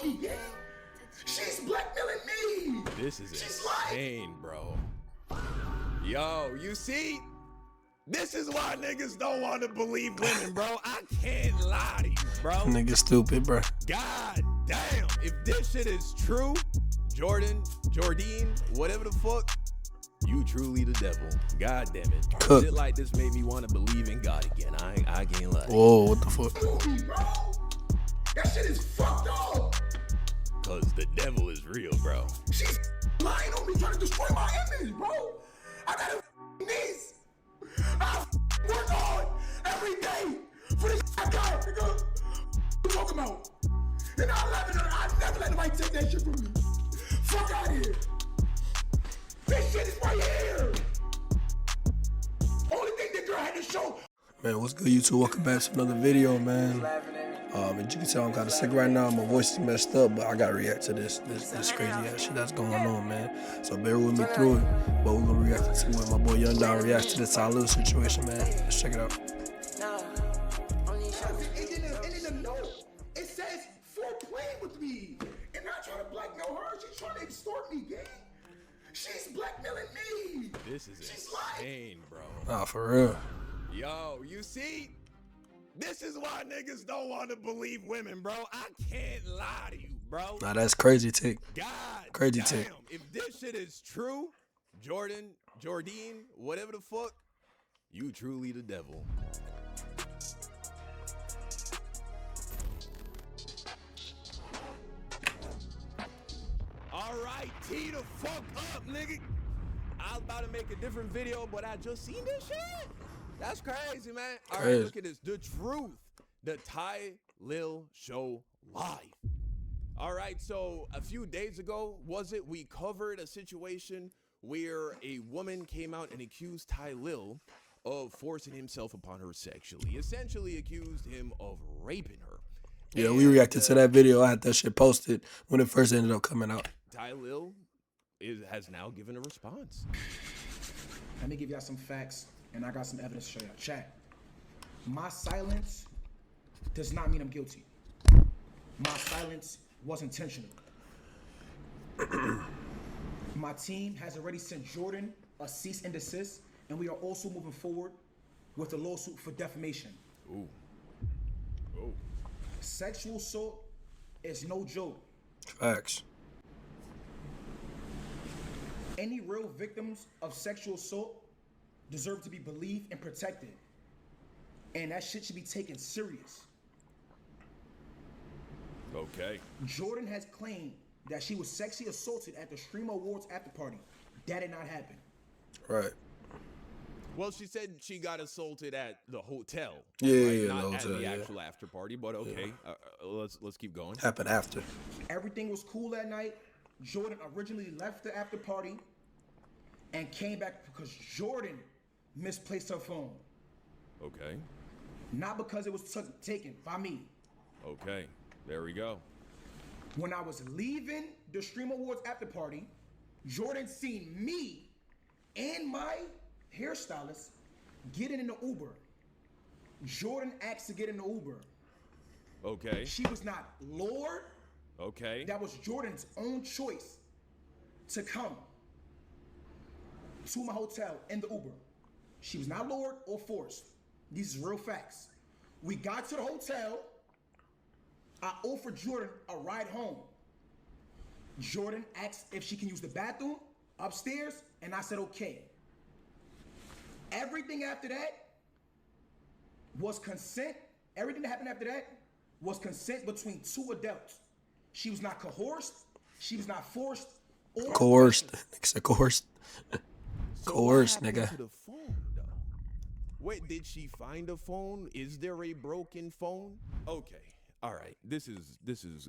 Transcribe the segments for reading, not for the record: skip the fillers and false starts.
me, gang. She's blackmailing me. This is insane, bro. Yo, you see? This is why niggas don't want to believe women, bro. I can't lie to you, bro. Nigga stupid, bro. God damn. If this shit is true, Jourdin, whatever the fuck, you truly the devil. God damn it. Cook. Shit like this made me want to believe in God again. I can't lie. Whoa, what the fuck? Bro, that shit is fucked up. Cause the devil is real, bro. She's lying on me, trying to destroy my image, bro. I got a niece. I work hard every day for this I got, nigga. What you talking about? And I never let nobody take that shit from me. Fuck out of here. This shit is right here. Only thing that girl had to show. Man, what's good, YouTube? Welcome back to another video, man. As you can tell, I'm kind of sick right now. My voice is messed up, but I gotta react to this crazy ass shit that's going on, man. So bear with me through it. But we're gonna react to it. My boy Jourdin reacts to the Tylil situation, man. Let's check it out. And in the note, it says for playing with me. And not trying to blackmail her. She's trying to extort me, gang. She's blackmailing me. This is insane, bro. Nah, for real. Yo, you see? This is why niggas don't want to believe women, bro. I can't lie to you, bro. Nah, that's crazy, Tick. God Crazy damn. Tick. If this shit is true, Jourdin, whatever the fuck, you truly the devil. All right, tee the fuck up, nigga. I was about to make a different video, but I just seen this shit. That's crazy, man. All right, look at this. The truth. The Tylil Show live. All right, so a few days ago, we covered a situation where a woman came out and accused Tylil of forcing himself upon her sexually. Essentially accused him of raping her. Yeah, we reacted to that video. I had that shit posted when it first ended up coming out. Tylil has now given a response. Let me give y'all some facts, and I got some evidence to show y'all. Chat. My silence does not mean I'm guilty. My silence was intentional. My team has already sent Jourdin a cease and desist, and we are also moving forward with a lawsuit for defamation. Ooh. Oh. Sexual assault is no joke. Facts. Any real victims of sexual assault deserve to be believed and protected. And that shit should be taken serious. Okay. Jourdin has claimed that she was sexually assaulted at the Stream Awards after party. That did not happen. Right. Well, she said she got assaulted at the hotel. Yeah, right? yeah, Not the at hotel, the yeah. actual after party, but okay. Yeah. Let's keep going. Happened after. Everything was cool that night. Jourdin originally left the after party and came back because Jourdin misplaced her phone. Okay. Not because it was taken by me. Okay. There we go. When I was leaving the Stream Awards after party, Jourdin seen me and my hairstylist getting in the Uber. Jourdin asked to get in the Uber. Okay. She was not lured. Okay. That was Jourdin's own choice to come to my hotel in the Uber. She was not lured or forced. These is real facts. We got to the hotel. I offered Jourdin a ride home. Jourdin asked if she can use the bathroom upstairs, and I said okay. Everything after that was consent. Everything that happened after that was consent between two adults. She was not coerced. She was not forced. Or Coerced. Nigga said coerced. So Coerced, what happened nigga. to the phone, though? Wait, did she find a phone? Is there a broken phone? Okay. All right. This is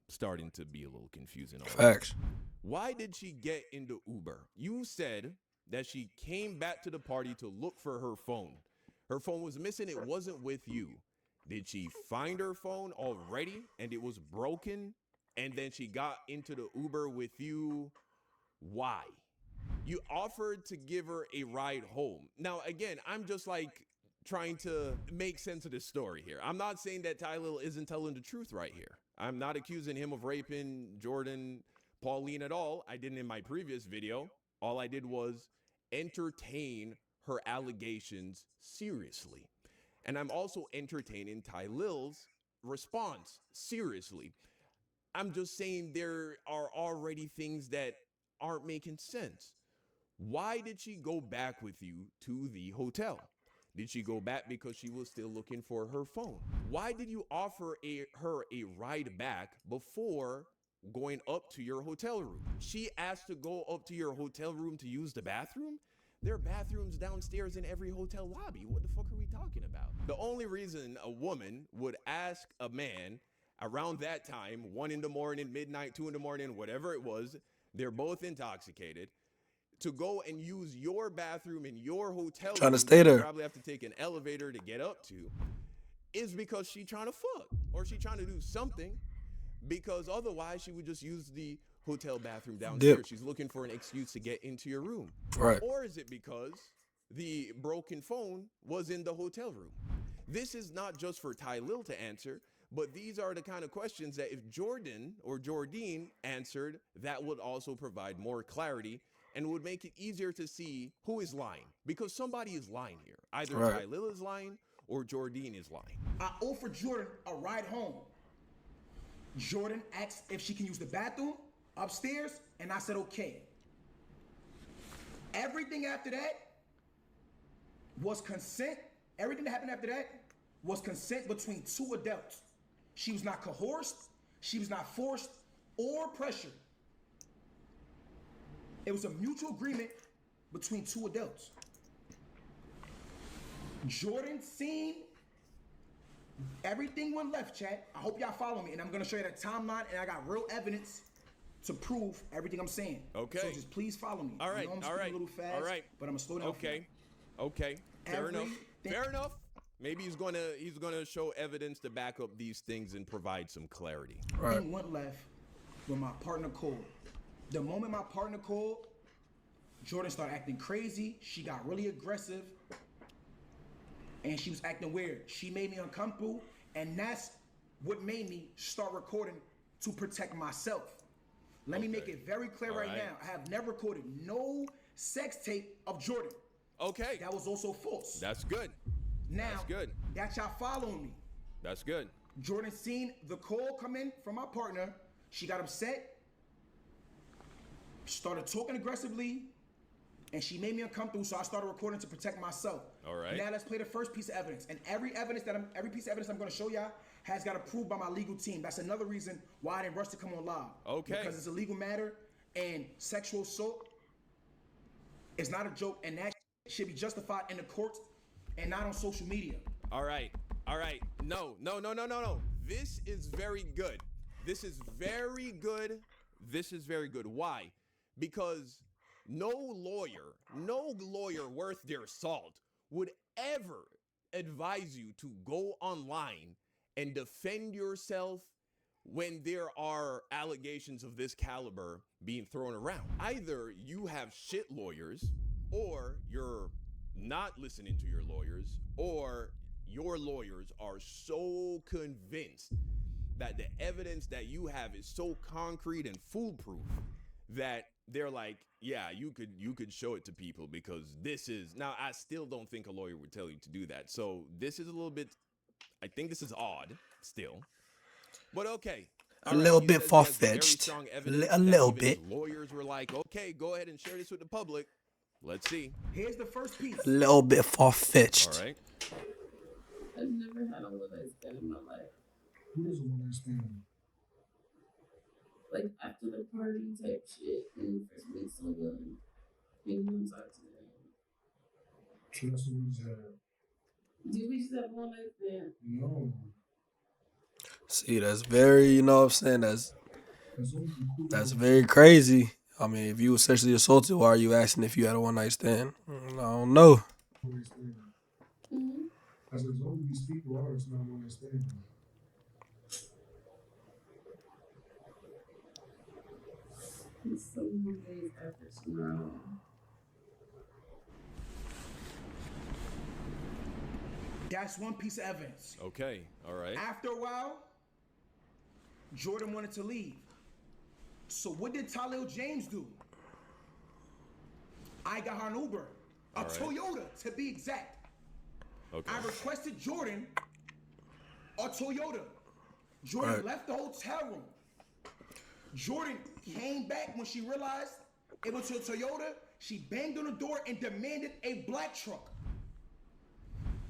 starting to be a little confusing. Facts. Why did she get into Uber? You said that she came back to the party to look for her phone. Her phone was missing. It wasn't with you. Did she find her phone already and it was broken? And then she got into the Uber with you? Why? You offered to give her a ride home. Now, again, I'm just like trying to make sense of this story here. I'm not saying that Tylil isn't telling the truth right here. I'm not accusing him of raping Jourdin, Pauline at all. I didn't in my previous video. All I did was entertain her allegations seriously. And I'm also entertaining Tylil's response seriously. I'm just saying there are already things that aren't making sense. Why did she go back with you to the hotel? Did she go back because she was still looking for her phone? Why did you offer her a ride back before going up to your hotel room? She asked to go up to your hotel room to use the bathroom? There are bathrooms downstairs in every hotel lobby. What the fuck are we talking about? The only reason a woman would ask a man around that time, 1 in the morning, midnight, 2 in the morning, whatever it was, they're both intoxicated, to go and use your bathroom in your hotel Trying to room, stay there. you probably have to take an elevator to get up to, is because she's trying to fuck or she's trying to do something, because otherwise she would just use the hotel bathroom downstairs. Dip. She's looking for an excuse to get into your room. Right. Or is it because the broken phone was in the hotel room? This is not just for Tylil to answer, but these are the kind of questions that if Jourdin or Jourdin answered, that would also provide more clarity and would make it easier to see who is lying, because somebody is lying here. Either Right. Tylil is lying or Jourdin is lying. I offered Jourdin a ride home. Jourdin asked if she can use the bathroom upstairs, and I said okay. Everything after that was consent. Everything that happened after that was consent between two adults. She was not coerced, she was not forced or pressured. It was a mutual agreement between two adults. Jourdin seen everything went left, chat. I hope y'all follow me, and I'm gonna show you the timeline, and I got real evidence to prove everything I'm saying. Okay. So just please follow me. All right, I know I'm all speaking right, a little fast, all right. but I'm gonna slow down. Okay, okay, fair enough. Everything- Fair enough. Maybe he's gonna show evidence to back up these things and provide some clarity. Right. Everything went left when my partner called. The moment my partner called, Jourdin started acting crazy. She got really aggressive, and she was acting weird. She made me uncomfortable, and that's what made me start recording to protect myself. Let me make it very clear right now. I have never recorded no sex tape of Jourdin. Okay. That was also false. That's good. Now, That's good. that y'all following me. That's good. Jourdin seen the call come in from my partner. She got upset, started talking aggressively, and she made me uncomfortable, so I started recording to protect myself. All right. Now let's play the first piece of evidence. And every piece of evidence I'm gonna show y'all has got approved by my legal team. That's another reason why I didn't rush to come on live. Okay. Because it's a legal matter, and sexual assault is not a joke, and that should be justified in the courts and not on social media. All right. All right. No. This is very good. This is very good. This is very good. Why? Because no lawyer worth their salt would ever advise you to go online and defend yourself when there are allegations of this caliber being thrown around. Either you have shit lawyers, or you're not listening to your lawyers, or your lawyers are so convinced that the evidence that you have is so concrete and foolproof that they're like, yeah, you could show it to people, because this is, now I still don't think a lawyer would tell you to do that. So this is a little bit, I think this is odd still, but okay. A little bit far-fetched. A little bit. Lawyers were like, okay, go ahead and share this with the public. Let's see. Here's the first piece. A little bit far-fetched. All right. I've never had a one-night stand in my life. Who is a one-night stand? Like after the party type shit, when you first meet someone, and you want to talk to them. So that's what we just had. Do we just have one night stand? No. See, that's very, you know what I'm saying? That's only cool. That's very crazy. I mean, if you were sexually assaulted, why are you asking if you had a one-night stand? I don't know. One-night stand. Mm-hmm. I said, as long as these people are, it's not one-night stand. It's so many days after tomorrow. That's one piece of evidence. Okay. All right. After a while, Jourdin wanted to leave. So what did Tylil James do? I got her an Uber, a Toyota to be exact. Okay. I requested Jourdin a Toyota. Jourdin left the hotel room. Jourdin came back when she realized it was a Toyota. She banged on the door and demanded a black truck.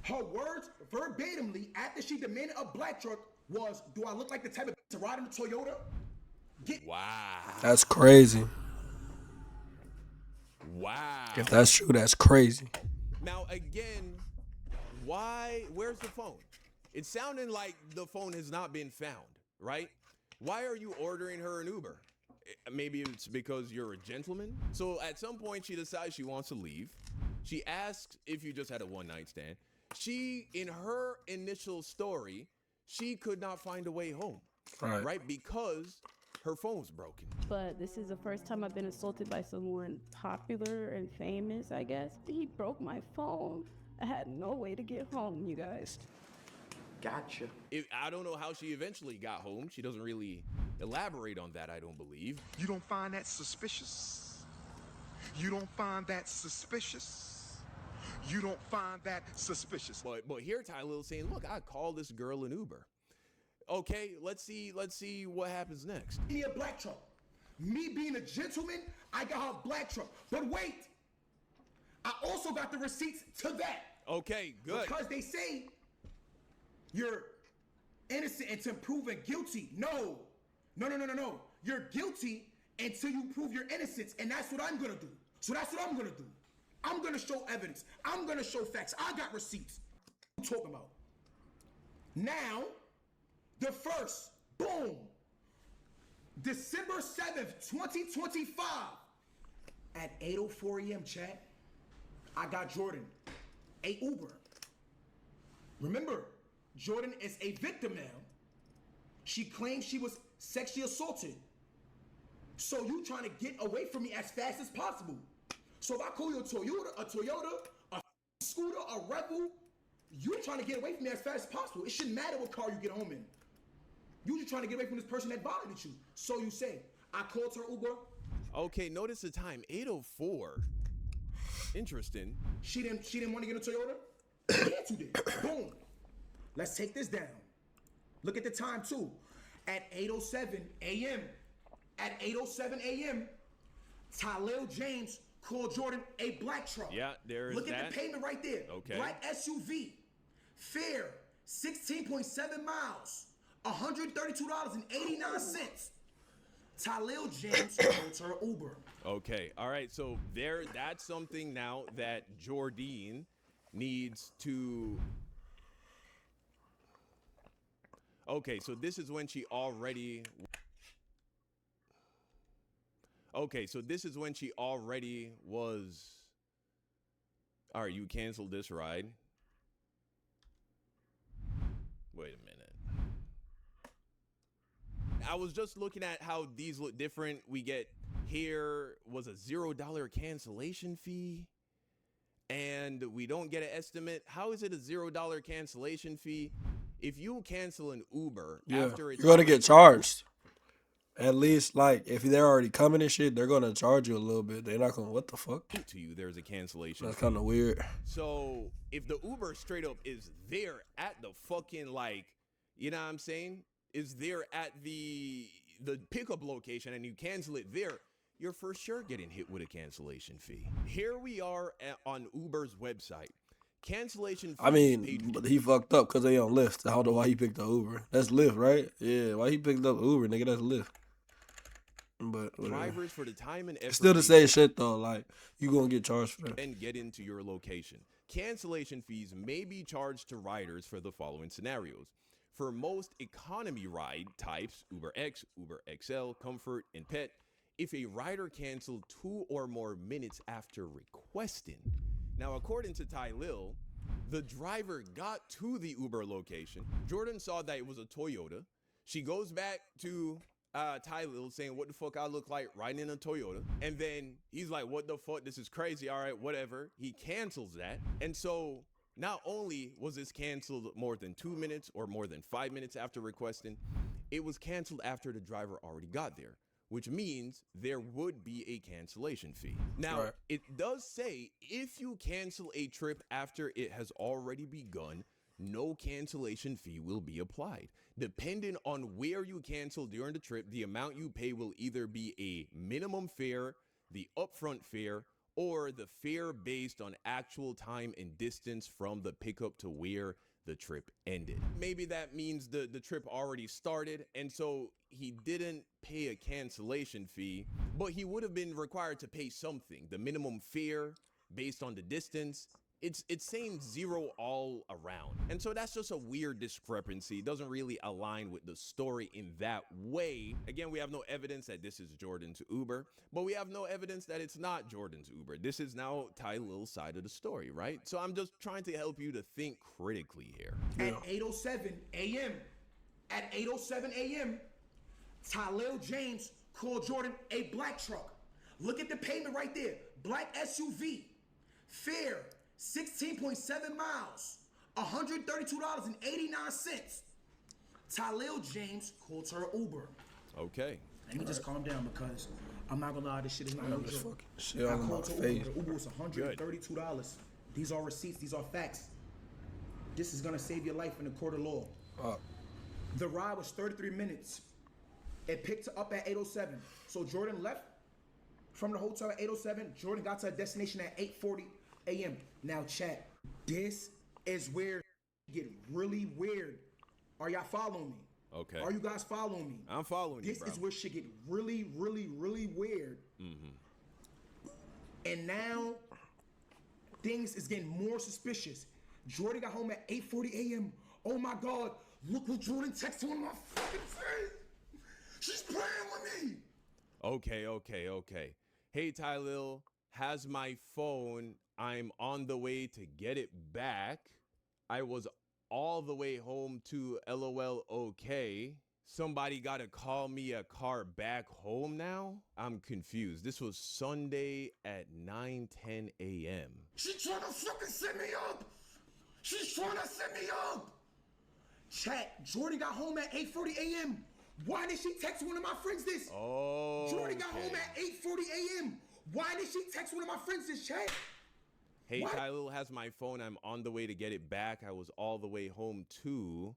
Her words verbatimly after she demanded a black truck was, "Do I look like the type of to ride in a Toyota?" Wow. That's crazy. Wow. If that's true, that's crazy. Now, again, where's the phone? It's sounding like the phone has not been found, right? Why are you ordering her an Uber? Maybe it's because you're a gentleman. So at some point she decides she wants to leave. She asks if you just had a one-night stand. She, in her initial story, she could not find a way home, right? Because her phone's broken. But this is the first time I've been assaulted by someone popular and famous, I guess. He broke my phone. I had no way to get home, you guys. Gotcha. I don't know how she eventually got home. She doesn't really elaborate on that, I don't believe. You don't find that suspicious? You don't find that suspicious? You don't find that suspicious? But here Tylil saying, look, I called this girl an Uber. Okay, let's see what happens next. Give me a black truck. Me being a gentleman, I got her a black truck. But wait, I also got the receipts to that. Okay, good. Because they say you're innocent until proven guilty. No. You're guilty until you prove your innocence, and that's what I'm gonna do. So that's what I'm gonna do. I'm gonna show evidence. I'm gonna show facts. I got receipts. What I'm talking about. Now, the first, boom, December 7th, 2025, at 8:04 a.m., chat, I got Jourdin a Uber. Remember, Jourdin is a victim now. She claims she was sexually assaulted. So you trying to get away from me as fast as possible. So if I call you a Toyota, a scooter, a Rebel, you're trying to get away from me as fast as possible. It shouldn't matter what car you get home in. You just trying to get away from this person that bothered you. So you say, I called her Uber. Okay, notice the time, 8:04. Interesting. She didn't want to get a Toyota? Yes, you did. Boom. Let's take this down. Look at the time too. At 8:07 a.m. At 8:07 a.m., Tylil James called Jourdin a black truck. Yeah, there is Look that. at the payment right there. Okay. Black SUV. Fare, 16.7 miles. $132.89. Tylil James called her Uber. Okay, all right, so that's something now that Jourdin needs to... Okay, so this is when she already... Okay, so this is when she already was... All right, you canceled this ride. Wait a minute. I was just looking at how these look different. We get here was a $0 cancellation fee, and we don't get an estimate. How is it a $0 cancellation fee? If you cancel an Uber after it's you're gonna get charged. At least, like, if they're already coming and shit, they're gonna charge you a little bit. They're not gonna, what the fuck? To you, there's a cancellation. That's kind of weird. So if the Uber straight up is there at the fucking, like, you know what I'm saying? Is there at the pickup location and you cancel it there, you're for sure getting hit with a cancellation fee. Here we are on Uber's website. Cancellation fee. I mean, but he fucked up because they on Lyft. I don't know why he picked the Uber. That's Lyft, right? Yeah, why he picked up Uber, nigga? That's Lyft. But whatever. Drivers for the time and effort. It's still the same shit though. Like, you gonna get charged for that. And get into your location. Cancellation fees may be charged to riders for the following scenarios. For most economy ride types, Uber X, Uber XL, Comfort, and Pet, if a rider canceled 2 or more minutes after requesting. Now, according to Tylil, the driver got to the Uber location. Jourdin saw that it was a Toyota. She goes back to Tylil saying, what the fuck I look like riding in a Toyota? And then he's like, what the fuck? This is crazy. All right, whatever. He cancels that. And so not only was this canceled more than 2 minutes or more than 5 minutes after requesting, it was canceled after the driver already got there, which means there would be a cancellation fee. Now, it does say if you cancel a trip after it has already begun, no cancellation fee will be applied. Depending on where you cancel during the trip, the amount you pay will either be a minimum fare, the upfront fare, or the fare based on actual time and distance from the pickup to where the trip ended. Maybe that means the trip already started, and so he didn't pay a cancellation fee, but he would have been required to pay something, the minimum fare based on the distance. It's saying zero all around. And so that's just a weird discrepancy. It doesn't really align with the story in that way. Again, we have no evidence that this is Jourdin's Uber, but we have no evidence that it's not Jourdin's Uber. This is now Tylil's side of the story, right? So I'm just trying to help you to think critically here. At 8:07 a.m., at 8:07 a.m., Tylil James called Jourdin a black truck. Look at the payment right there. Black SUV. Fare. 16.7 miles, $132.89. Tylil James called her Uber. Okay. Let me just calm down because I'm not gonna lie, this shit is not no joke. Shit on my face. The Uber was $132. These are receipts, these are facts. This is gonna save your life in the court of law. The ride was 33 minutes. It picked her up at 8:07. So Jourdin left from the hotel at 8:07. Jourdin got to her destination at 8:40 a.m. Now, chat, this is where it get really weird. Are y'all following me? Okay. Are you guys following me? I'm following you, bro. This is where shit get really, really, really weird. And now, things is getting more suspicious. Jourdin got home at 8:40 a.m. Oh my God, look what Jourdin texted on my fucking face. She's playing with me. Okay. Hey, Tylil, has my phone. I'm on the way to get it back. I was all the way home to LOL okay. Somebody gotta call me a car back home now? I'm confused. This was Sunday at 9:10 a.m. She's trying to fucking set me up. She's trying to set me up. Chat, Jourdin got home at 8:40 a.m. Why did she text one of my friends this? Oh. Jourdin got home at 8:40 a.m. Why did she text one of my friends this, chat? Hey, Tylil has my phone. I'm on the way to get it back. I was all the way home too.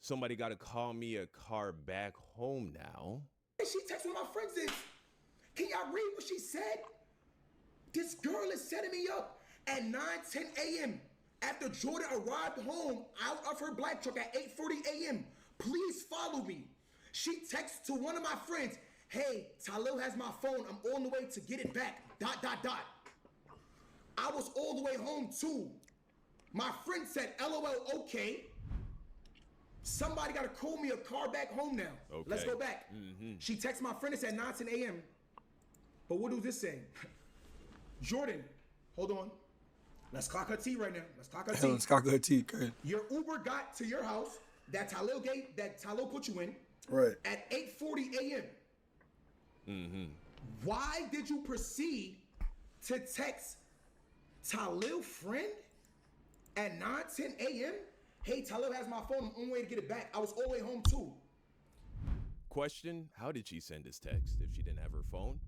Somebody got to call me a car back home now. She texted one of my friends this. Can y'all read what she said? This girl is setting me up at 9:10 a.m. after Jourdin arrived home out of her black truck at 8:40 a.m. Please follow me. She texts to one of my friends, hey, Tylil has my phone. I'm on the way to get it back. ... I was all the way home too. My friend said, LOL, okay. Somebody got to call me a car back home now. Okay. Let's go back. She texted my friend. It said 9:10 a.m. But what does this say? Jourdin, hold on. Let's clock her T right now. Let's clock her T. Let's clock her T, good. Your Uber got to your house that Tylil put you in. Right. At 8:40 a.m. Why did you proceed to text Tylil friend at 9:10 a.m.? Hey, Tylil has my phone. I'm on the way to get it back. I was all the way home too. Question, how did she send this text if she didn't have her phone?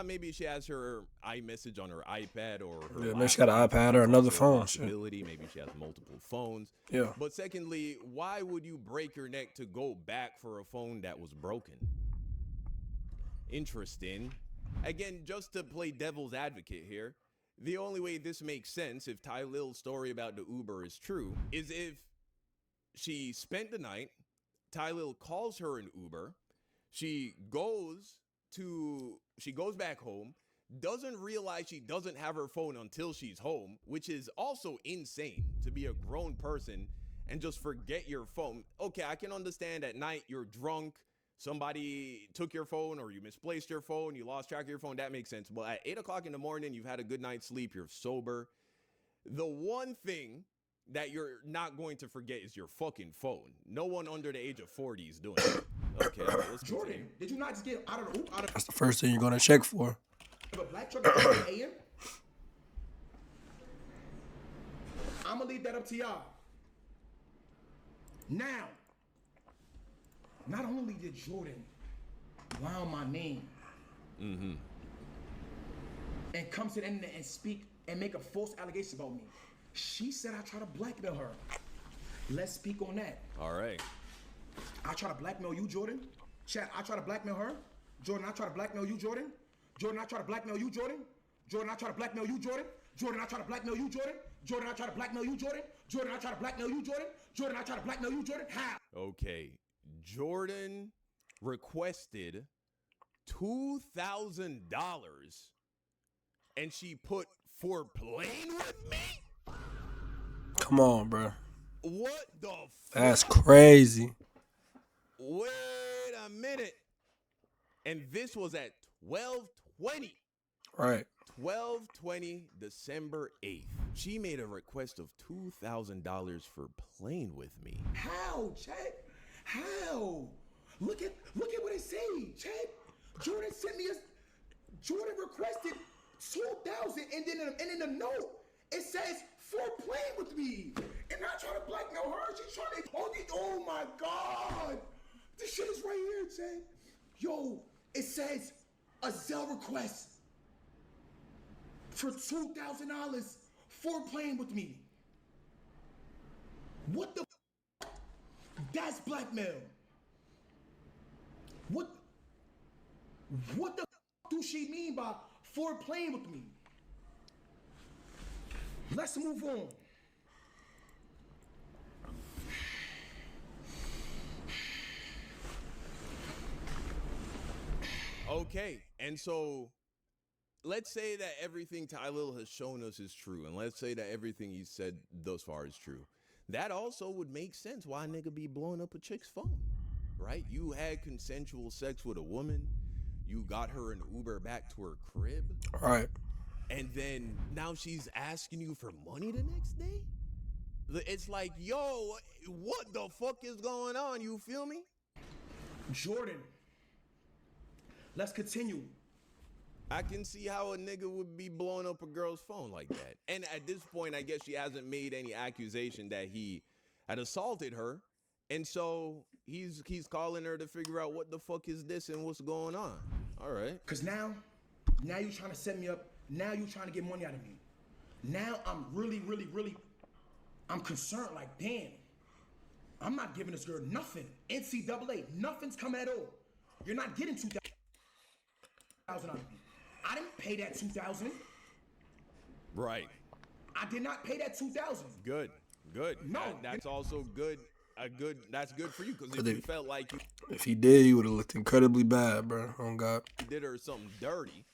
Maybe she has her iMessage on her iPad or her maybe she got an iPad or another phone. Maybe she has multiple phones. Yeah. But secondly, why would you break your neck to go back for a phone that was broken? Interesting. Again, just to play devil's advocate here, the only way this makes sense, if Tylil's story about the Uber is true, is if she spent the night, Tylil calls her an Uber, she goes back home, doesn't realize she doesn't have her phone until she's home, which is also insane to be a grown person and just forget your phone. Okay, I can understand at night you're drunk, somebody took your phone or you misplaced your phone, you lost track of your phone, that makes sense. But at 8 o'clock in the morning, you've had a good night's sleep, you're sober. The one thing that you're not going to forget is your fucking phone. No one under the age of 40 is doing it. Okay, let's Jourdin, continue. did you not just get out of the Uber? That's the first thing you're going to check for. A black truck at 8 a.m.? I'm going to leave that up to y'all. Now, not only did Jourdin lie on my name and come to the internet and speak and make a false allegation about me, she said I try to blackmail her. Let's speak on that. All right. I try to blackmail you, Jourdin. Chat, I try to blackmail her. Jourdin, I try to blackmail you, Jourdin. Jourdin, I try to blackmail you, Jourdin. Jourdin, I try to blackmail you, Jourdin. Jourdin, I try to blackmail you, Jourdin. Jourdin, I try to blackmail you, Jourdin. Jourdin, I try to blackmail you, Jourdin. Jourdin, I try to blackmail you, Jourdin. How? Okay. Jourdin requested $2,000 and she put for playing with me? Come on, bro. What the fuck? That's crazy. Wait a minute. And this was at 12:20. Right. 12:20, December 8th. She made a request of $2,000 for playing with me. How, Chad? How? Look at what it say, Chad. Jourdin sent me Jourdin requested 2,000, and then in the note it says for playing with me, and I try to blackmail her. She's trying to. Oh my God, this shit is right here, Chad. Yo, it says a Zelle request for $2,000 for playing with me. What the? That's blackmail. What the do she mean by for playing with me? Let's move on. Okay, and so let's say that everything Tylil has shown us is true, and let's say that everything he said thus far is true. That also would make sense why a nigga be blowing up a chick's phone, right? You had consensual sex with a woman, you got her an Uber back to her crib, Right. and then now she's asking you for money the next day? It's like, yo, what the fuck is going on? You feel me? Jourdin, let's continue. I can see how a nigga would be blowing up a girl's phone like that. And at this point, I guess she hasn't made any accusation that he had assaulted her. And so he's calling her to figure out what the fuck is this and what's going on. All right. Cause now you trying to set me up. Now you trying to get money out of me. Now I'm really, I'm concerned. Like, damn, I'm not giving this girl nothing. NCAA, nothing's coming at all. You're not getting $2,000 out of me. I didn't pay that $2,000. Right. I did not pay that $2,000. Good. No. That's also good. That's good for you, because if you felt like you If he did, he would have looked incredibly bad, bro. Oh God. did her something dirty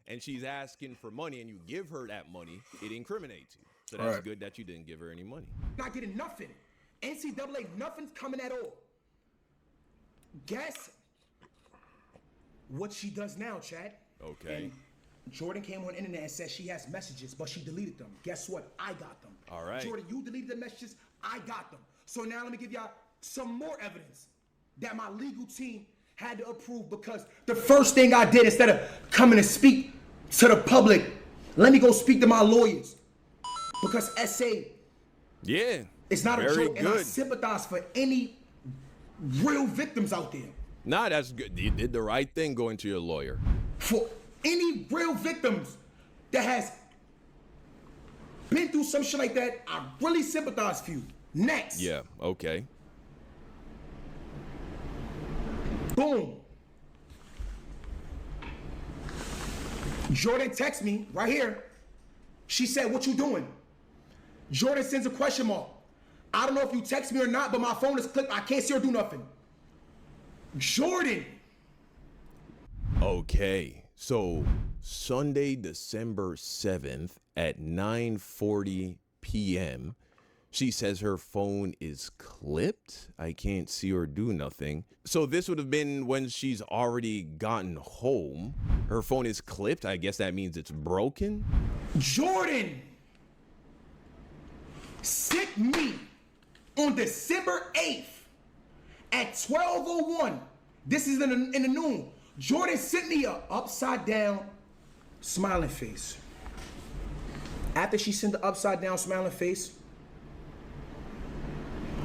and she's asking for money and you give her that money, it incriminates you. So that's Right. good that you didn't give her any money. Not getting nothing. NCAA, nothing's coming at all. Guess what she does now, Chad? Okay. And Jourdin came on the internet and said she has messages, but she deleted them. Guess what? I got them. All right. Jourdin, you deleted the messages. I got them. So now let me give y'all some more evidence that my legal team had to approve, because the first thing I did, instead of coming to speak to the public, let me go speak to my lawyers. Because SA Yeah. is not a very joke, and I good. sympathize for any real victims out there. Nah, that's good. You did the right thing going to your lawyer. For any real victims that has been through some shit like that, I really sympathize for you. Next. Yeah, okay. Boom. Jourdin texts me right here. She said, "What you doing?" Jourdin sends a question mark. I don't know if you text me or not, but my phone is clicked. I can't see her do nothing. Jourdin. Okay. So Sunday, December 7th at 9:40 p.m., she says her phone is clipped. I can't see or do nothing. So this would have been when she's already gotten home. Her phone is clipped. I guess that means it's broken. Jourdin sent me on December 8th at 12:01. This is in the noon. Jourdin sent me a upside down smiling face. After she sent the upside down smiling face,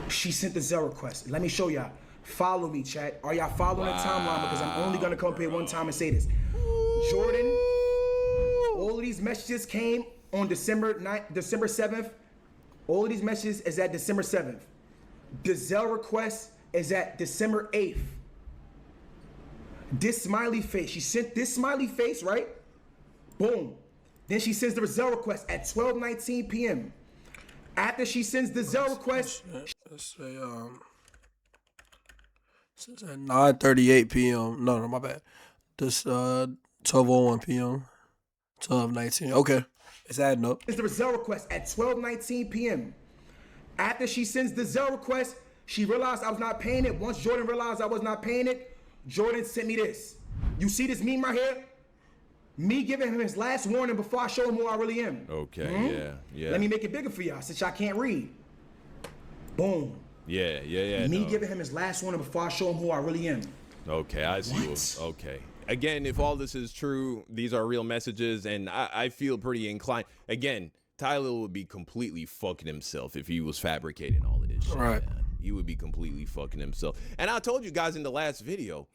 she sent the Zelle request. Let me show y'all. Follow me, chat. Are y'all following the timeline? Because I'm only gonna come up here one time and say this. Jourdin, all of these messages came on December 7th. All of these messages is at December 7th. Gazelle request is at December 8th. This smiley face, she sent this smiley face, right? Boom. Then she sends the Gazelle request at 12:19 p.m. After she sends the Gazelle request, let's say since at 9:38 p.m. No, my bad. This 12:01 p.m. 12:19. Okay, it's adding up. It's the Gazelle request at 12:19 p.m. After she sends the Gazelle request, she realized I was not paying it. Once Jourdin realized I was not paying it, Jourdin sent me this. You see this meme right here? Me giving him his last warning before I show him who I really am. Okay, yeah. Let me make it bigger for y'all since y'all can't read. Boom. Yeah. Me giving him his last warning before I show him who I really am. Okay, I see. Okay. Again, if all this is true, these are real messages, and I feel pretty inclined. Again, Tylil would be completely fucking himself if he was fabricating all of this shit. Right. Man. He would be completely fucking himself. And I told you guys in the last video,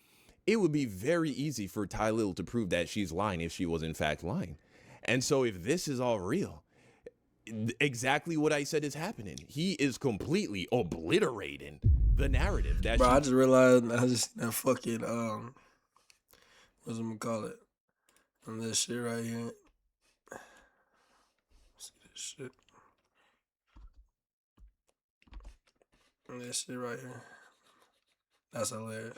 it would be very easy for Tylil to prove that she's lying if she was in fact lying. And so if this is all real, exactly what I said is happening. He is completely obliterating the narrative. That Bro, I just realized I just that fucking what's it gonna call it? On this shit right here. See this shit. On this shit right here. That's hilarious.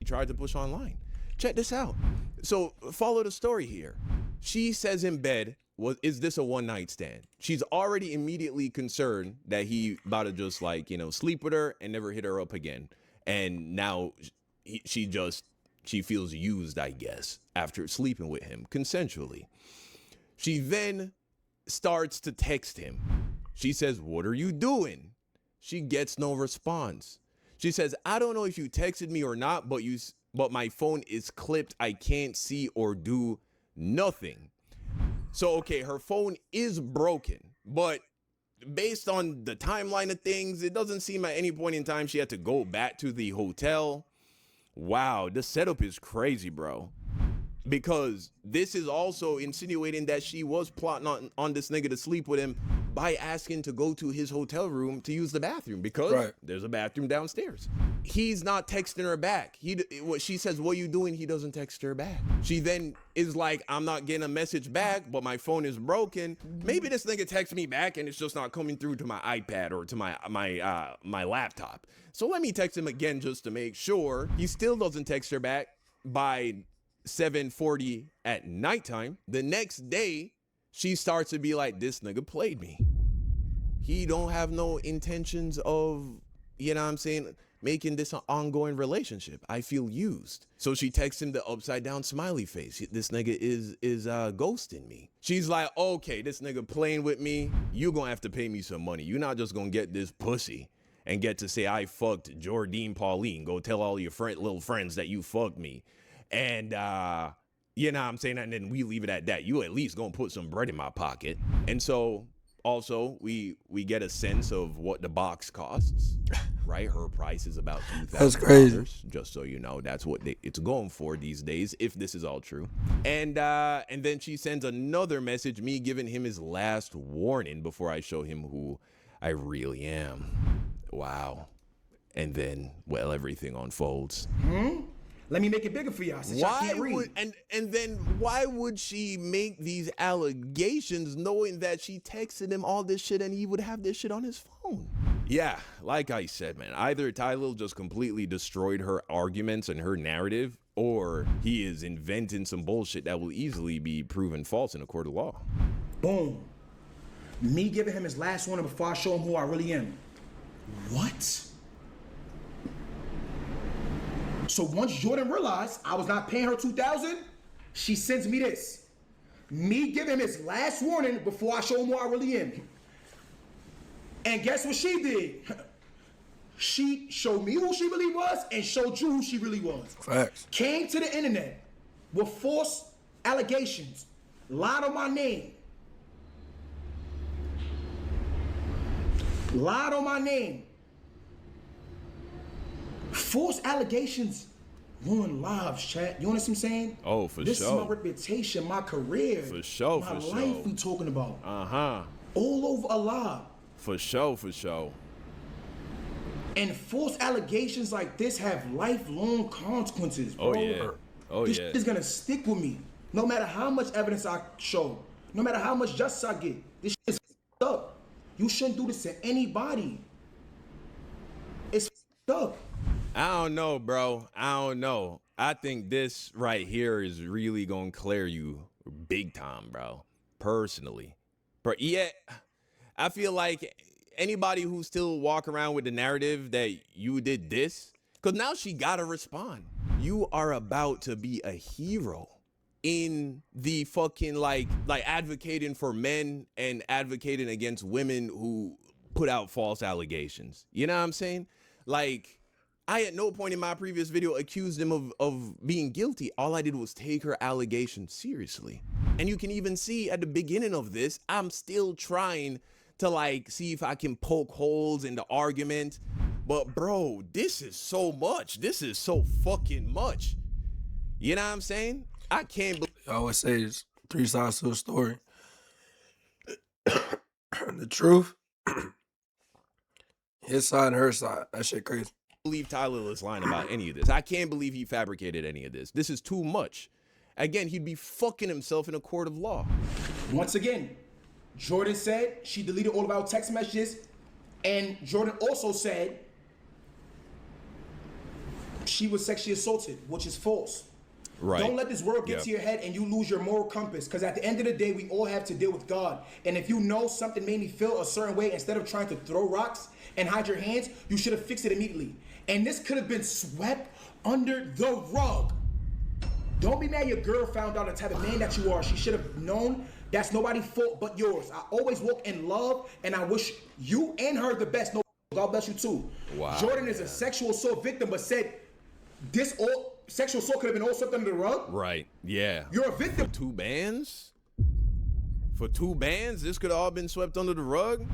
he tried to push online. Check this out. So follow the story here. She says in bed, is this a one-night stand? She's already immediately concerned that he about to just like, sleep with her and never hit her up again. And now she feels used, I guess, after sleeping with him consensually. She then starts to text him. She says, "What are you doing?" She gets no response. She says, "I don't know if you texted me or not, but my phone is clipped. I can't see or do nothing." So, okay, her phone is broken, but based on the timeline of things, it doesn't seem at any point in time she had to go back to the hotel. Wow, the setup is crazy, bro. Because this is also insinuating that she was plotting on this nigga to sleep with him by asking to go to his hotel room to use the bathroom because there's a bathroom downstairs. He's not texting her back. She says, "What are you doing?" He doesn't text her back. She then is like, "I'm not getting a message back, but my phone is broken." Maybe this nigga texts me back and it's just not coming through to my iPad or to my laptop. So let me text him again just to make sure. He still doesn't text her back by 7:40 at nighttime. The next day, she starts to be like, "This nigga played me. He don't have no intentions of, making this an ongoing relationship. I feel used." So she texts him the upside down smiley face. This nigga is ghosting me. She's like, "Okay, this nigga playing with me. You gonna have to pay me some money. You're not just gonna get this pussy and get to say I fucked Jourdin Pauline. Go tell all your little friends that you fucked me. And, and then we leave it at that. You at least gonna put some bread in my pocket." And so also we get a sense of what the box costs, right? Her price is about $2,000. That's crazy. Just so you know, that's what it's going for these days, if this is all true. And then she sends another message, me giving him his last warning before I show him who I really am. Wow. And then, well, everything unfolds. Let me make it bigger for y'all since y'all can't read. And then why would she make these allegations knowing that she texted him all this shit and he would have this shit on his phone? Yeah, like I said, man, either Tylil just completely destroyed her arguments and her narrative, or he is inventing some bullshit that will easily be proven false in a court of law. Boom. Me giving him his last warning before I show him who I really am. What? So once Jourdin realized I was not paying her $2,000, she sends me this. Me giving him his last warning before I show him who I really am. And guess what she did? She showed me who she really was and showed you who she really was. Facts. Came to the internet with false allegations, lied on my name. False allegations ruin lives, chat. You understand what I'm saying? Oh, for this sure. This is my reputation, my career. For sure, my for life sure. we talking about. Uh-huh. All over a lie. For sure, for sure. And false allegations like this have lifelong consequences, bro. Oh, yeah. Oh, this yeah. shit is gonna stick with me. No matter how much evidence I show, no matter how much justice I get, this shit is f***ed up. You shouldn't do this to anybody. It's f***ed up. I don't know, bro. I don't know. I think this right here is really gonna clear you big time, bro. Personally. But yeah, I feel like anybody who still walk around with the narrative that you did this, because now she gotta respond. You are about to be a hero in the fucking like advocating for men and advocating against women who put out false allegations. You know what I'm saying? Like, I at no point in my previous video accused him of being guilty. All I did was take her allegation seriously. And you can even see at the beginning of this, I'm still trying to like see if I can poke holes in the argument. But bro, this is so much. This is so fucking much. You know what I'm saying? I can't believe. I always say it's 3 sides to a story. The truth, his side and her side. That shit crazy. Believe Tylil is lying about any of this. I can't believe he fabricated any of this. This is too much. Again, he'd be fucking himself in a court of law. Once again, Jourdin said she deleted all of our text messages, and Jourdin also said she was sexually assaulted, which is false. Right. Don't let this world get to your head and you lose your moral compass, because at the end of the day, we all have to deal with God. And if you know something made me feel a certain way, instead of trying to throw rocks and hide your hands, you should have fixed it immediately. And this could have been swept under the rug. Don't be mad your girl found out the type of man that you are. She should have known that's nobody's fault but yours. I always walk in love, and I wish you and her the best. No, God bless you too. Wow. Jourdin is a sexual assault victim, but said this all sexual assault could have been all swept under the rug. Right. Yeah. You're a victim. For 2 bands? For 2 bands, this could have all been swept under the rug?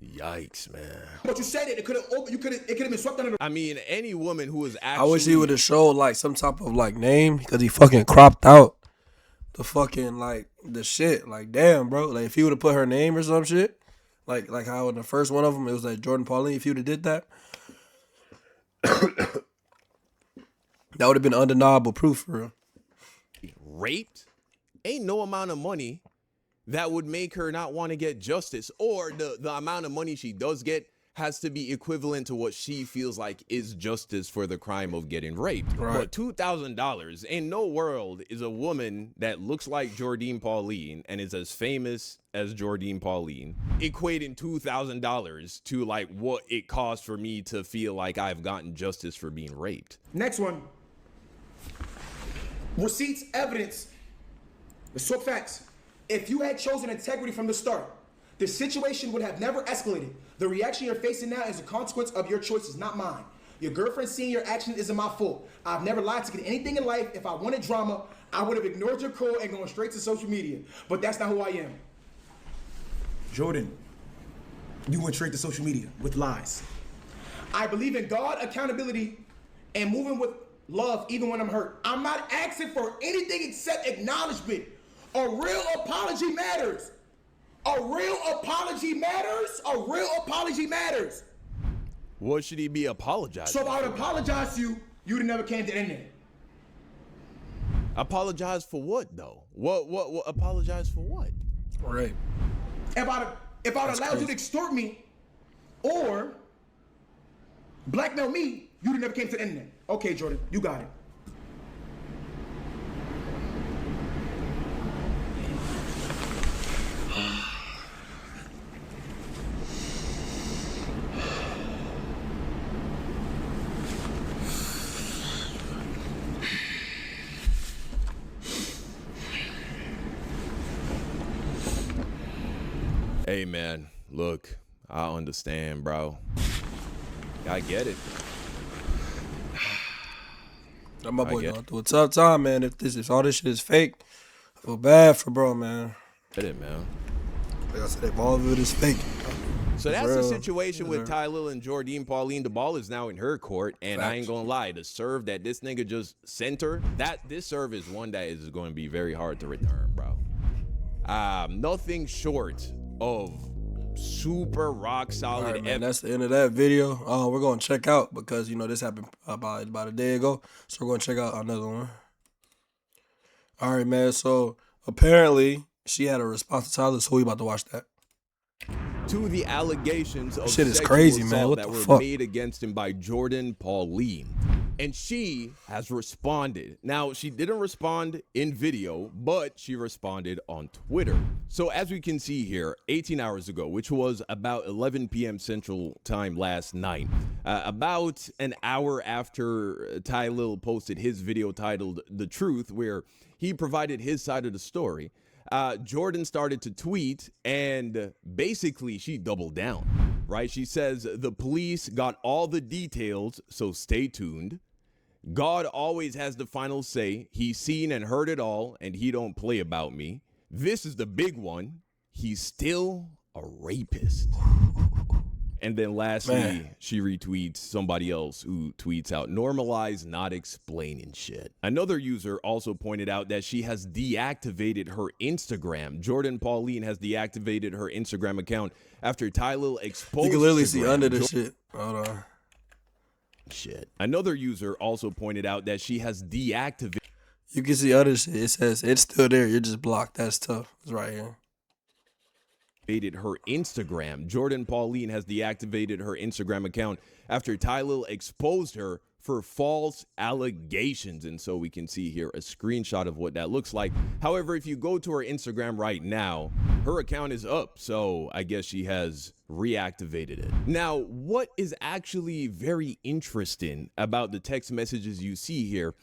Yikes, man. But you said it. It could have been swept under the rug. I mean, any woman who is actually. I wish he would have showed like some type of like name, because he fucking cropped out the fucking like the shit. Like, damn, bro. Like, if he would have put her name or some shit, like how in the first one of them it was like Jourdin Pauline. If he would have did that, that would have been undeniable proof for real. Raped? Ain't no amount of money that would make her not want to get justice, or the amount of money she does get has to be equivalent to what she feels like is justice for the crime of getting raped. Right. But $2,000, in no world is a woman that looks like Jourdin Pauline and is as famous as Jourdin Pauline equating $2,000 to like what it costs for me to feel like I've gotten justice for being raped. Next one. Receipts, evidence. Let's talk facts. If you had chosen integrity from the start, the situation would have never escalated. The reaction you're facing now is a consequence of your choices, not mine. Your girlfriend seeing your action isn't my fault. I've never lied to get anything in life. If I wanted drama, I would have ignored your call and gone straight to social media. But that's not who I am. Jourdin, you went straight to social media with lies. I believe in God, accountability, and moving with love even when I'm hurt. I'm not asking for anything except acknowledgement. A real apology matters. A real apology matters. A real apology matters. What should he be apologizing So if I would for? apologize to you, you'd have never came to end it. Apologize for what though? What apologize for what? Right. If I'd allowed you to extort me or blackmail me, you'd have never came to the end of it. Okay, Jourdin, you got it. Hey man, look, I understand, bro. I get it. My boy going through a tough time, man. If all this shit is fake, I feel bad for bro, man. Get it, man. Like I said, if all of it is fake. So that's the real. situation with Tylil and Jourdin. Pauline, the ball is now in her court, and I ain't gonna lie, the serve that this nigga just sent her, this serve is one that is going to be very hard to return, bro. Nothing short of super rock solid. All right, man, that's the end of that video. We're gonna check out because you know this happened about a day ago, so we're gonna check out another one. All right, man. So apparently she had a response to Tylil, so we about to watch that. To the allegations of shit is sexual crazy, man. assault What that the were fuck? made against him by Jourdin Pauline. And she has responded. Now, she didn't respond in video, but she responded on Twitter. So as we can see here, 18 hours ago, which was about 11 p.m. Central Time last night, about an hour after Tylil posted his video titled The Truth, where he provided his side of the story, Jourdin started to tweet, and basically she doubled down, right? She says, the police got all the details, so stay tuned. God always has the final say. He's seen and heard it all, and he don't play about me. This is the big one. He's still a rapist. And then lastly, she retweets somebody else who tweets out, normalize not explaining shit. Another user also pointed out that she has deactivated her Instagram. Jourdin Pauline has deactivated her Instagram account after Tylil exposed. You can literally see under the shit. Hold on. Shit. Another user also pointed out that she has deactivated. You can see other shit. It says it's still there. You're just blocked. That's tough. It's right here. Her Instagram. Jourdin Pauline has deactivated her Instagram account after Tylil exposed her for false allegations. And so we can see here a screenshot of what that looks like. However, if you go to her Instagram right now, her account is up. So I guess she has reactivated it. Now, what is actually very interesting about the text messages you see here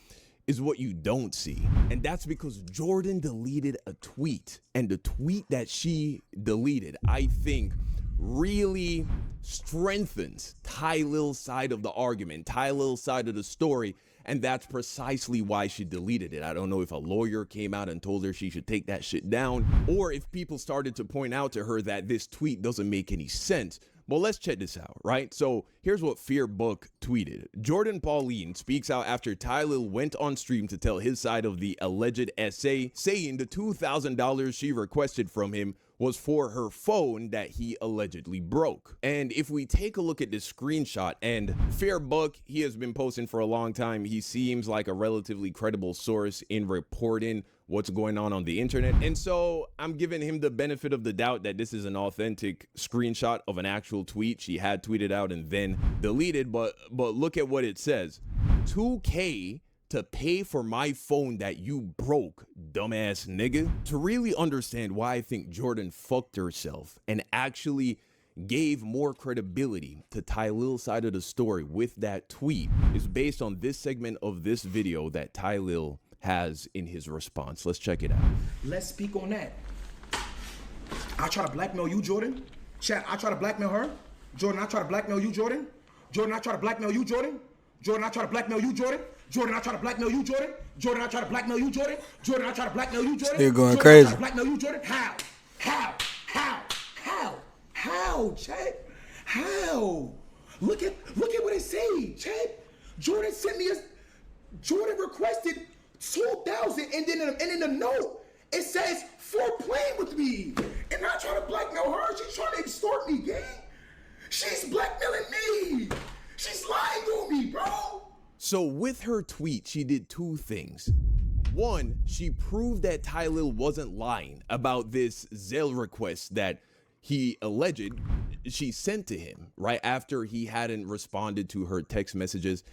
is what you don't see. And that's because Jourdin deleted a tweet. And the tweet that she deleted, I think, really strengthens Tylil's side of the argument, Tylil's side of the story. And that's precisely why she deleted it. I don't know if a lawyer came out and told her she should take that shit down, or if people started to point out to her that this tweet doesn't make any sense. Well, let's check this out, right? So here's what Fearbook tweeted. Jourdin Pauline speaks out after Tylil went on stream to tell his side of the alleged essay, saying the $2,000 she requested from him was for her phone that he allegedly broke. And if we take a look at this screenshot, and Fearbook, he has been posting for a long time. He seems like a relatively credible source in reporting what's going on the internet. And so I'm giving him the benefit of the doubt that this is an authentic screenshot of an actual tweet she had tweeted out and then deleted. But look at what it says. 2K to pay for my phone that you broke, dumbass nigga. To really understand why I think Jourdin fucked herself and actually gave more credibility to Tylil's side of the story with that tweet is based on this segment of this video that Tylil has in his response. Let's check it out. Let's speak on that. I try to blackmail you, Jourdin. Chat, I try to blackmail her. Jourdin, I try to blackmail you, Jourdin. Jourdin, I try to blackmail you, Jourdin. Jourdin, I try to blackmail you, Jourdin. Jourdin, I try to blackmail you, Jourdin. Jourdin, I try to blackmail you, Jourdin. Jourdin, I try to blackmail you, Jourdin. You're going Jourdin, crazy. I try to blackmail you, Jourdin. How, Chad? How? Look at what it say, Chad. Jourdin sent me Jourdin requested 2,000, and then in the note it says for playing with me, and I try to blackmail her. She's trying to extort me, gang. She's blackmailing me. She's lying on me, bro. So with her tweet, she did two things. One, she proved that Tylil wasn't lying about this Zelle request that he alleged she sent to him right after he hadn't responded to her text messages.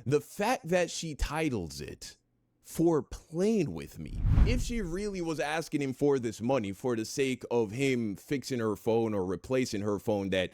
The fact that she titles it for playing with me. If she really was asking him for this money for the sake of him fixing her phone or replacing her phone that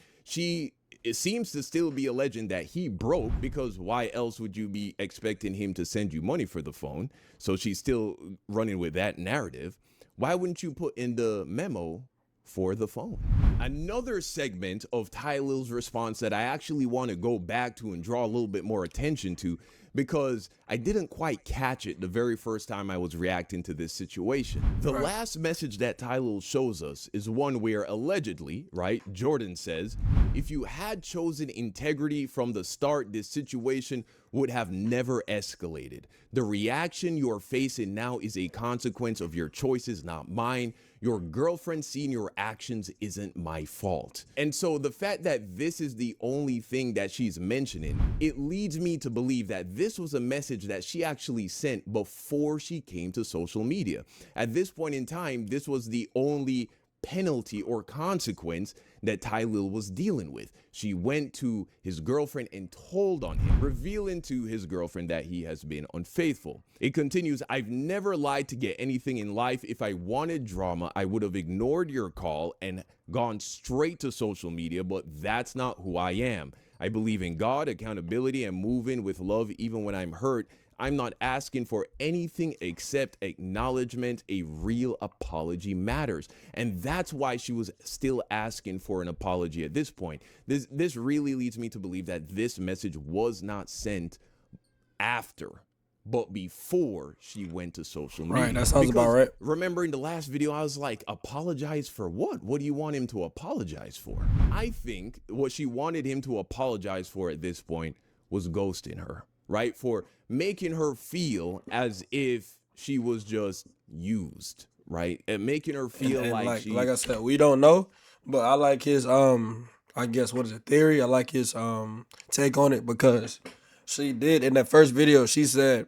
it seems to still be alleging that he broke, because why else would you be expecting him to send you money for the phone? So she's still running with that narrative. Why wouldn't you put in the memo for the phone? Another segment of Tylil's response that I actually want to go back to and draw a little bit more attention to, because I didn't quite catch it the very first time I was reacting to this situation. The last message that Tylil shows us is one where allegedly, right, Jourdin says, if you had chosen integrity from the start, this situation would have never escalated. The reaction you're facing now is a consequence of your choices, not mine. Your girlfriend seeing your actions isn't my fault. And so the fact that this is the only thing that she's mentioning, it leads me to believe that this was a message that she actually sent before she came to social media. At this point in time, this was the only penalty or consequence that Tylil was dealing with. She went to his girlfriend and told on him, revealing to his girlfriend that he has been unfaithful. It continues, I've never lied to get anything in life. If I wanted drama, I would have ignored your call and gone straight to social media, but that's not who I am. I believe in God, accountability, and moving with love even when I'm hurt. I'm not asking for anything except acknowledgement. A real apology matters. And that's why she was still asking for an apology at this point. This really leads me to believe that this message was not sent after, but before she went to social media. Right, that sounds about right. Remember in the last video, I was like, apologize for what? What do you want him to apologize for? I think what she wanted him to apologize for at this point was ghosting her, right? For making her feel as if she was just used, right? And making her feel and like like I said, we don't know, but I like his I guess what is it, theory? I like his take on it, because she did in that first video, she said,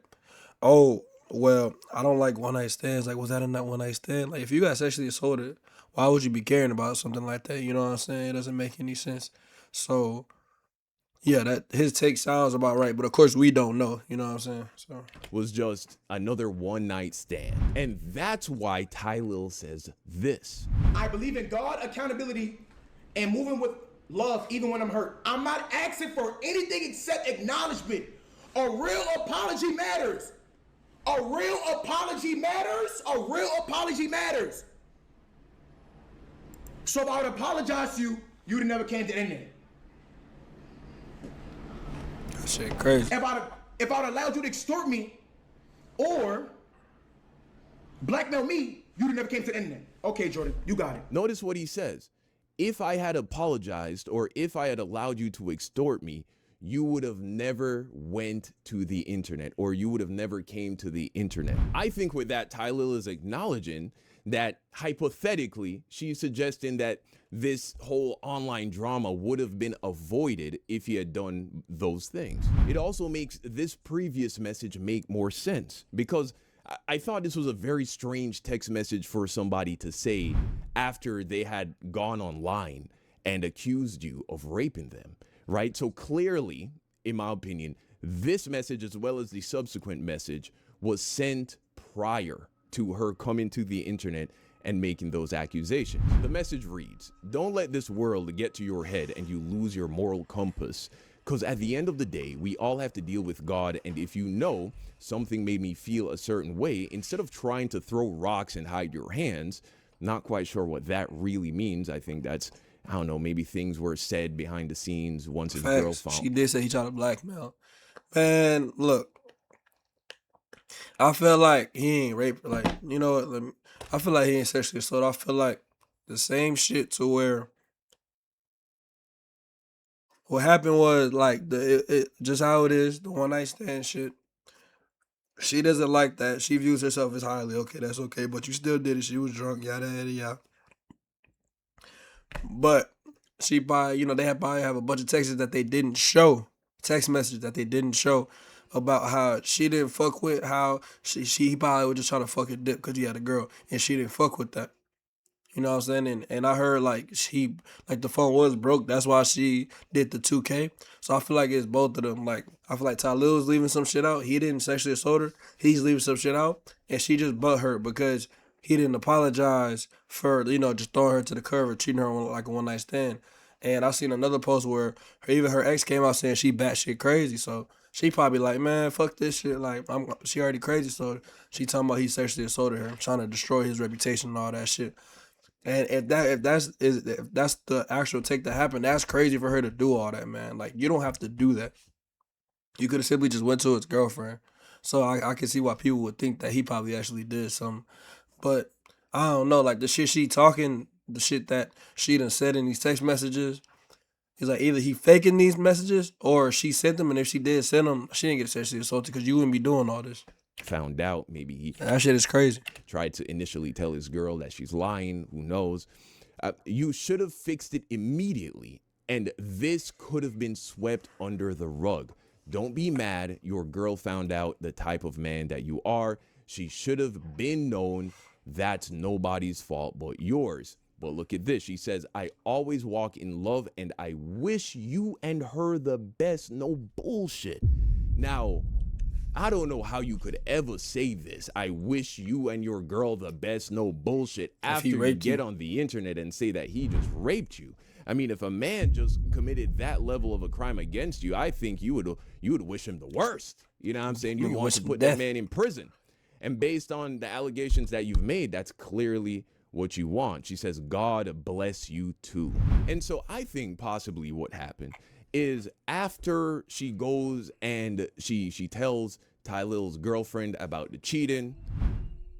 oh, well, I don't like one night stands. Like, was that in that one night stand? Like, if you got sexually assaulted, why would you be caring about something like that? You know what I'm saying? It doesn't make any sense. So yeah, that his take sounds about right, but of course we don't know, you know what I'm saying? So was just another one night stand. And that's why Tylil says this. I believe in God, accountability, and moving with love even when I'm hurt. I'm not asking for anything except acknowledgement. A real apology matters. A real apology matters. A real apology matters. So if I would apologize to you, you would have never came to the internet. that shit crazy. If I'd allowed you to extort me or blackmail me, you'd have never came to the internet. Okay, Jourdin, you got it. Notice what he says. If I had apologized or if I had allowed you to extort me, you would have never went to the internet, or you would have never came to the internet. I think with that, Tylil is acknowledging that hypothetically, she's suggesting that this whole online drama would have been avoided if he had done those things. It also makes this previous message make more sense, because I thought this was a very strange text message for somebody to say after they had gone online and accused you of raping them, right? So clearly, in my opinion, this message, as well as the subsequent message, was sent prior to her coming to the internet and making those accusations. The message reads, don't let this world get to your head and you lose your moral compass. Because at the end of the day, we all have to deal with God. And if you know something made me feel a certain way, instead of trying to throw rocks and hide your hands, not quite sure what that really means. I think that's, I don't know, maybe things were said behind the scenes once his girl found. She did say he tried to blackmail. Man, look, I feel like he ain't raped. Like, you know what? I feel like he ain't sexually assaulted. I feel like the same shit to where what happened was like just how it is, the one night stand shit. She doesn't like that. She views herself as highly okay. That's okay, but you still did it. She was drunk, yada yada yada. But she probably, they probably have a bunch of texts that they didn't show, text messages that they didn't show about how she didn't fuck with how he probably was just trying to fuck her dip because he had a girl and she didn't fuck with that. You know what I'm saying? And I heard like the phone was broke. That's why she did the 2K. So I feel like it's both of them. Like I feel like Tylil's leaving some shit out. He didn't sexually assault her. He's leaving some shit out, and she just butt hurt because he didn't apologize for just throwing her to the curb or treating her like a one night stand. And I seen another post where even her ex came out saying she batshit crazy. So she probably like, man, fuck this shit. Like she already crazy. So she talking about he sexually assaulted her, trying to destroy his reputation and all that shit. And if that's the actual take that happened, that's crazy for her to do all that, man. Like, you don't have to do that. You could have simply just went to his girlfriend. So I can see why people would think that he probably actually did something. But I don't know, like the shit she talking, the shit that she done said in these text messages, it's like either he faking these messages or she sent them, and if she did send them, she didn't get sexually assaulted because you wouldn't be doing all this. Found out, maybe he That shit is crazy. tried to initially tell his girl that she's lying. Who knows? You should have fixed it immediately, and this could have been swept under the rug. Don't be mad your girl found out the type of man that you are. She should have been known. That's nobody's fault but yours. But look at this. She says, I always walk in love and I wish you and her the best. No bullshit. Now, I don't know how you could ever say this. I wish you and your girl the best. No bullshit. After you get on the internet and say that he just raped you. I mean, if a man just committed that level of a crime against you, I think you would wish him the worst. You know what I'm saying? You want to put that man in prison. And based on the allegations that you've made, that's clearly what you want. She says, God bless you too. And so I think possibly what happened is after she goes and she tells Tylil's girlfriend about the cheating,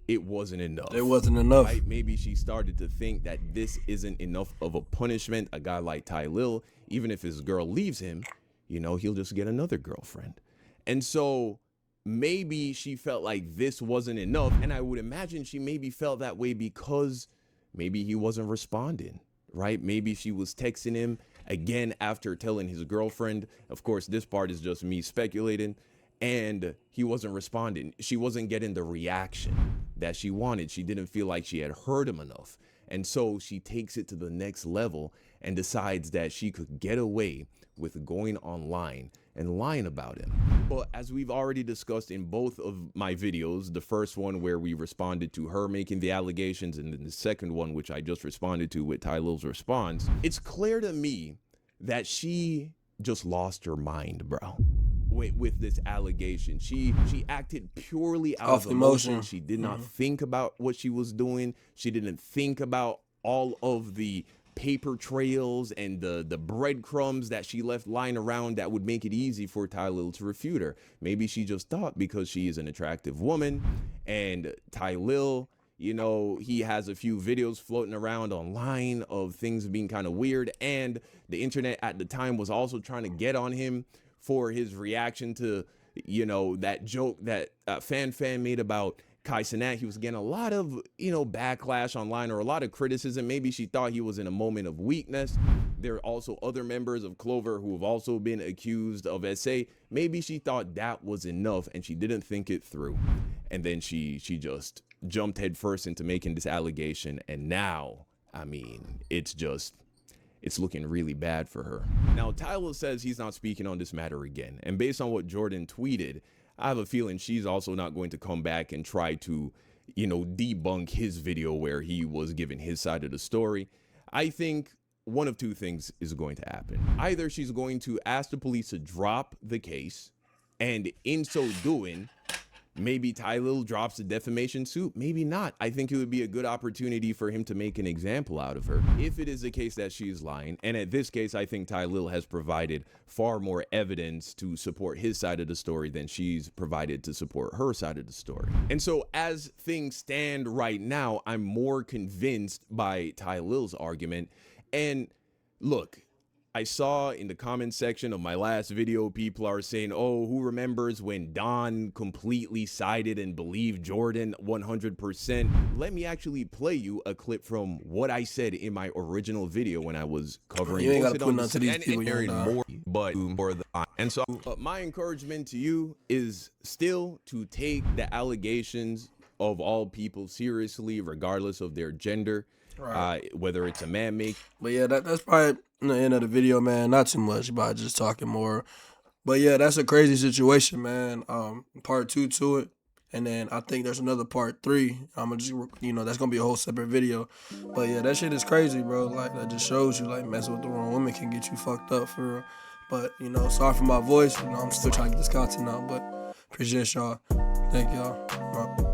it wasn't enough. It wasn't enough. Right? Maybe she started to think that this isn't enough of a punishment. A guy like Tylil, even if his girl leaves him, you know, he'll just get another girlfriend. And so maybe she felt like this wasn't enough. And I would imagine she maybe felt that way because maybe he wasn't responding, right? Maybe she was texting him again after telling his girlfriend. Of course, this part is just me speculating. And he wasn't responding. She wasn't getting the reaction that she wanted. She didn't feel like she had heard him enough. And so she takes it to the next level and decides that she could get away with going online and lying about him. But as we've already discussed in both of my videos, the first one where we responded to her making the allegations, and then the second one, which I just responded to with Tylil's response, it's clear to me that she just lost her mind, bro. With this allegation, she acted purely out of emotion. She did not think about what she was doing. She didn't think about all of the paper trails and the breadcrumbs that she left lying around that would make it easy for Tylil to refute her. Maybe she just thought because she is an attractive woman and Tylil, you know, he has a few videos floating around online of things being kind of weird, and the internet at the time was also trying to get on him for his reaction to, you know, that joke that Fan made about Kai Cenat. He was getting a lot of, you know, backlash online or a lot of criticism. Maybe she thought he was in a moment of weakness. There are also other members of Clover who have also been accused of SA. Maybe she thought that was enough and she didn't think it through. And then she just jumped headfirst into making this allegation. And now, I mean, it's looking really bad for her. Now, Tylil says he's not speaking on this matter again. And based on what Jourdin tweeted, I have a feeling she's also not going to come back and try to, you know, debunk his video where he was giving his side of the story. I think one of two things is going to happen. Either she's going to ask the police to drop the case, and in so doing, maybe Tylil drops the defamation suit, maybe not. I think it would be a good opportunity for him to make an example out of her if it is the case that she's lying. And at this case, I think Tylil has provided far more evidence to support his side of the story than she's provided to support her side of the story. And so as things stand right now, I'm more convinced by Tylil's argument. And look, I saw in the comment section of my last video, people are saying, oh, who remembers when Don completely sided and believed Jourdin 100%? Let me actually play you a clip from what I said in my original video when I was covering. You ain't got to put none to these people. But my encouragement to you is still to take the allegations of all people seriously, regardless of their gender. Right. Whether it's a man make. But yeah, that's probably the end of the video, man. Not too much about just talking more. But yeah, that's a crazy situation, man. Part 2 to it. And then I think there's another part 3. I'm gonna just, you know, that's gonna be a whole separate video. But yeah, that shit is crazy, bro. Like, that just shows you, like, messing with the wrong woman can get you fucked up for real. But, you know, sorry for my voice. You know, I'm still trying to get this content out. But appreciate y'all. Thank y'all.